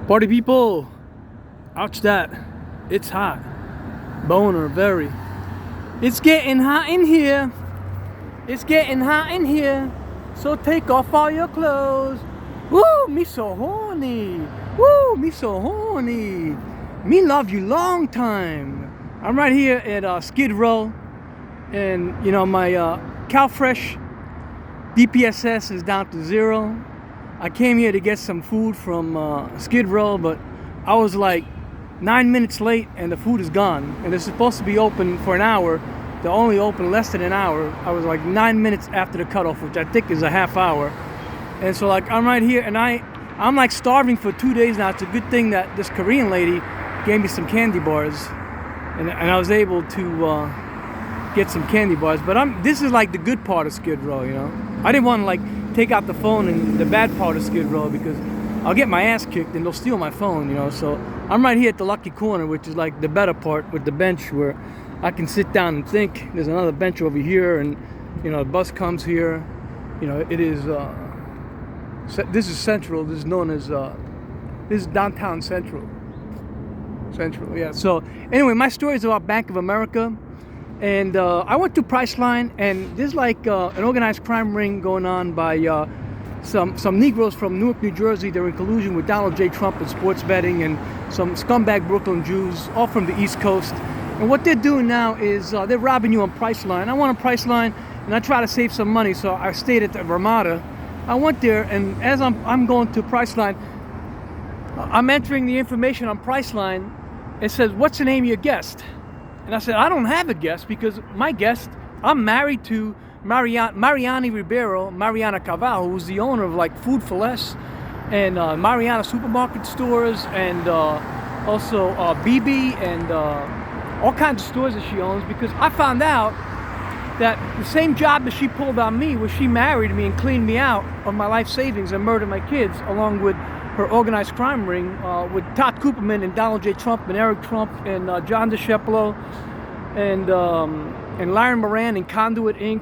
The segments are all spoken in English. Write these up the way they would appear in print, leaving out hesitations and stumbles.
Party people, ouch that, it's hot. Boner, very. It's getting hot in here. It's getting hot in here. So take off all your clothes. Woo, me so horny. Woo, me so horny. Me love you long time. I'm right here at Skid Row. And you know, my CalFresh DPSS is down to 0. I came here to get some food from Skid Row, but I was like 9 minutes late and the food is gone. And it's supposed to be open for an hour. They're only open less than an hour. I was like 9 minutes after the cutoff, which I think is a half hour. And so like I'm right here and I'm like starving for 2 days now. It's a good thing that this Korean lady gave me some candy bars. And I was able to get some candy bars. But this is like the good part of Skid Row, you know. I didn't want to like take out the phone in the bad part of Skid Row because I'll get my ass kicked and they'll steal my phone, you know. So I'm right here at the lucky corner, which is like the better part with the bench where I can sit down and think. There's another bench over here, and you know, the bus comes here. You know, it is. This is Central. This is known as. This is downtown Central. Central, yeah. So anyway, my story is about Bank of America, and I went to Priceline, and there's like an organized crime ring going on by some Negroes from Newark, New Jersey. They're in collusion with Donald J. Trump and sports betting, and some scumbag Brooklyn Jews, all from the East Coast. And what they're doing now is they're robbing you on Priceline. I went on Priceline and I try to save some money, so I stayed at the Ramada. I went there, and as I'm going to Priceline, I'm entering the information on Priceline. It says, "What's the name of your guest?" And I said, "I don't have a guest because my guest, I'm married to Marianne Ribeiro, Mariana Caval, who's the owner of like Food for Less and Mariana supermarket stores, and also BB and all kinds of stores that she owns, because I found out that the same job that she pulled on me was she married me and cleaned me out of my life savings and murdered my kids, along with her organized crime ring with Todd Cooperman and Donald J. Trump and Eric Trump and John DeShepolo and Larry Moran and Conduit Inc.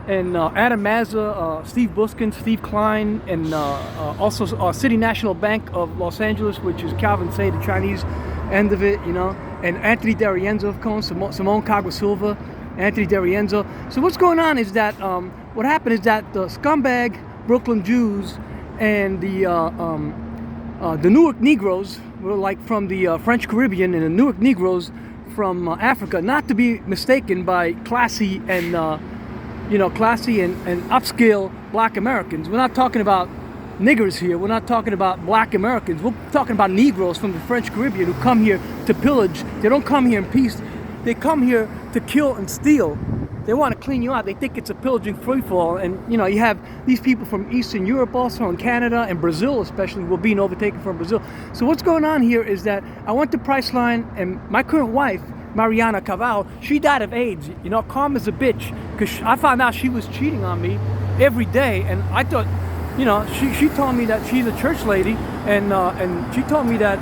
and Adam Mazza, Steve Buskin, Steve Klein, and also City National Bank of Los Angeles, which is Calvin Say, the Chinese end of it, you know, and Anthony D'Arienzo, of course, Simone Cagua Silva, Anthony D'Arienzo. So what's going on is that what happened is that the scumbag Brooklyn Jews and the Newark Negroes were like from the French Caribbean, and the Newark Negroes from Africa, not to be mistaken by classy and classy and upscale black Americans. We're not talking about niggers here. We're not talking about black Americans. We're talking about Negroes from the French Caribbean who come here to pillage. They don't come here in peace. They come here to kill and steal. They want to clean you out. They think it's a pillaging free-for-all. And, you know, you have these people from Eastern Europe also, and Canada and Brazil especially, were being overtaken from Brazil. So what's going on here is that I went to Priceline, and my current wife, Mariana Caval, she died of AIDS. You know, karma's a bitch, because I found out she was cheating on me every day, and I thought, you know, she told me that she's a church lady, and she told me that,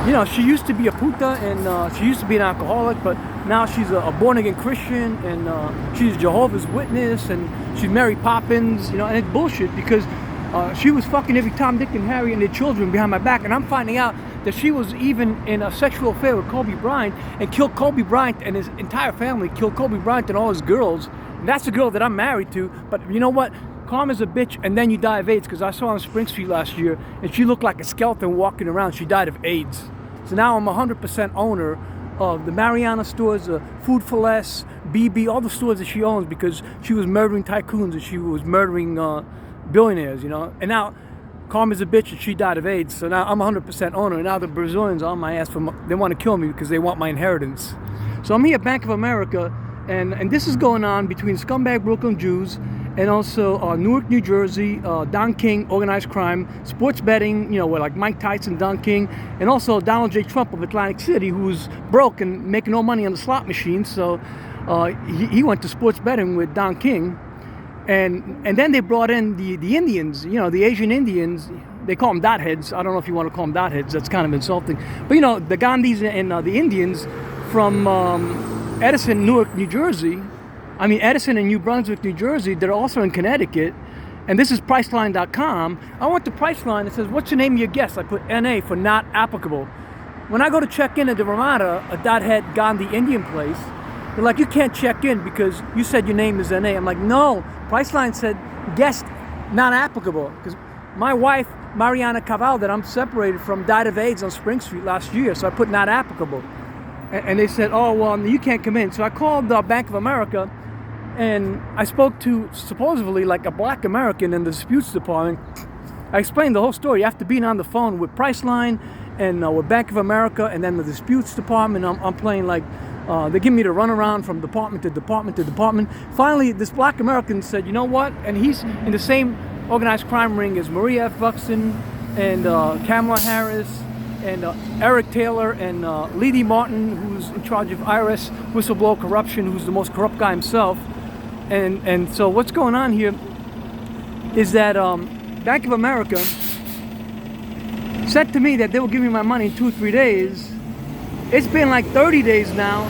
you know, she used to be a puta, and she used to be an alcoholic, but now she's a born-again Christian, and she's a Jehovah's Witness, and she's Mary Poppins, you know, and it's bullshit, because she was fucking every Tom, Dick, and Harry and their children behind my back, and I'm finding out that she was even in a sexual affair with Kobe Bryant, and killed Kobe Bryant and his entire family, killed Kobe Bryant and all his girls. And that's the girl that I'm married to. But you know what? Karma's a bitch, and then you die of AIDS, because I saw her on Spring Street last year, and she looked like a skeleton walking around. She died of AIDS. So now I'm 100% owner of the Mariana stores, Food for Less, BB, all the stores that she owns, because she was murdering tycoons and she was murdering billionaires, you know. And now karma's a bitch, and she died of AIDS. So now I'm 100% owner, and now the Brazilians are on my ass. They want to kill me because they want my inheritance. So I'm here at Bank of America, and this is going on between scumbag Brooklyn Jews and also Newark, New Jersey, Don King, organized crime, sports betting, you know, where like Mike Tyson, Don King, and also Donald J. Trump of Atlantic City, who's broke and making no money on the slot machine. So he went to sports betting with Don King. And then they brought in the Indians, you know, the Asian Indians. They call them dot heads. I don't know if you want to call them dot heads. That's kind of insulting. But, you know, the Gandhis and the Indians from Edison, Newark, New Jersey. I mean, Edison and New Brunswick, New Jersey, they're also in Connecticut. and this is Priceline.com. I went to Priceline. It says, what's the name of your guest? I put NA for not applicable. When I go to check in at the Ramada, a Dot Head Gandhi Indian place, they're like, you can't check in because you said your name is NA. I'm like, no. Priceline said guest not applicable because my wife, Marianne Caval, that I'm separated from, died of AIDS on Spring Street last year, so I put not applicable. And they said, oh, well, you can't come in. So I called Bank of America, and I spoke to supposedly like a black American in the disputes department. I explained the whole story after being on the phone with Priceline and with Bank of America and then the disputes department. I'm playing like, they give me the runaround from department to department to department. Finally, this black American said, you know what? And he's in the same organized crime ring as Maria F. Buxton and Kamala Harris and Eric Taylor and Lee Martin, who's in charge of IRS whistleblower corruption, who's the most corrupt guy himself. And so what's going on here is that Bank of America said to me that they will give me my money in 2 or 3 days. It's been like 30 days now,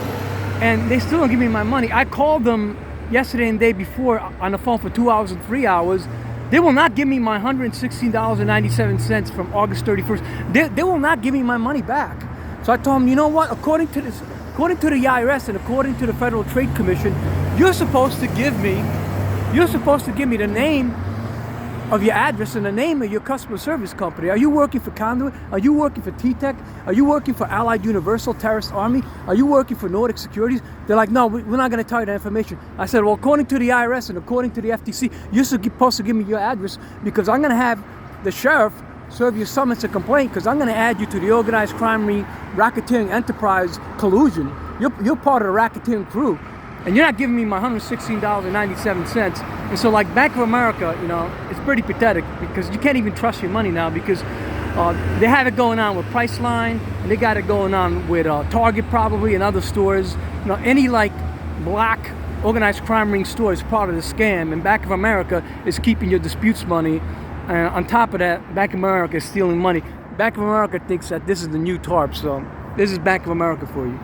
and they still don't give me my money. I called them yesterday and the day before on the phone for 2 hours and 3 hours. They will not give me my $116.97 from August 31st. They will not give me my money back. So I told them, you know what? According to the IRS and according to the Federal Trade Commission, you're supposed to give me the name of your address and the name of your customer service company. Are you working for Conduit? Are you working for Ttec? Are you working for Allied Universal Terrorist Army? Are you working for Nordic Securities? They're like, no, we're not going to tell you that information. I said, well, according to the IRS and according to the FTC, you're supposed to give me your address because I'm going to have the sheriff serve you summons a complaint because I'm going to add you to the organized crime ring racketeering enterprise collusion. You're part of the racketeering crew. And you're not giving me my $116.97. And so like Bank of America, you know, it's pretty pathetic because you can't even trust your money now because they have it going on with Priceline and they got it going on with Target probably and other stores. You know, any like black organized crime ring store is part of the scam, and Bank of America is keeping your disputes money. And on top of that, Bank of America is stealing money. Bank of America thinks that this is the new Tarp, so this is Bank of America for you.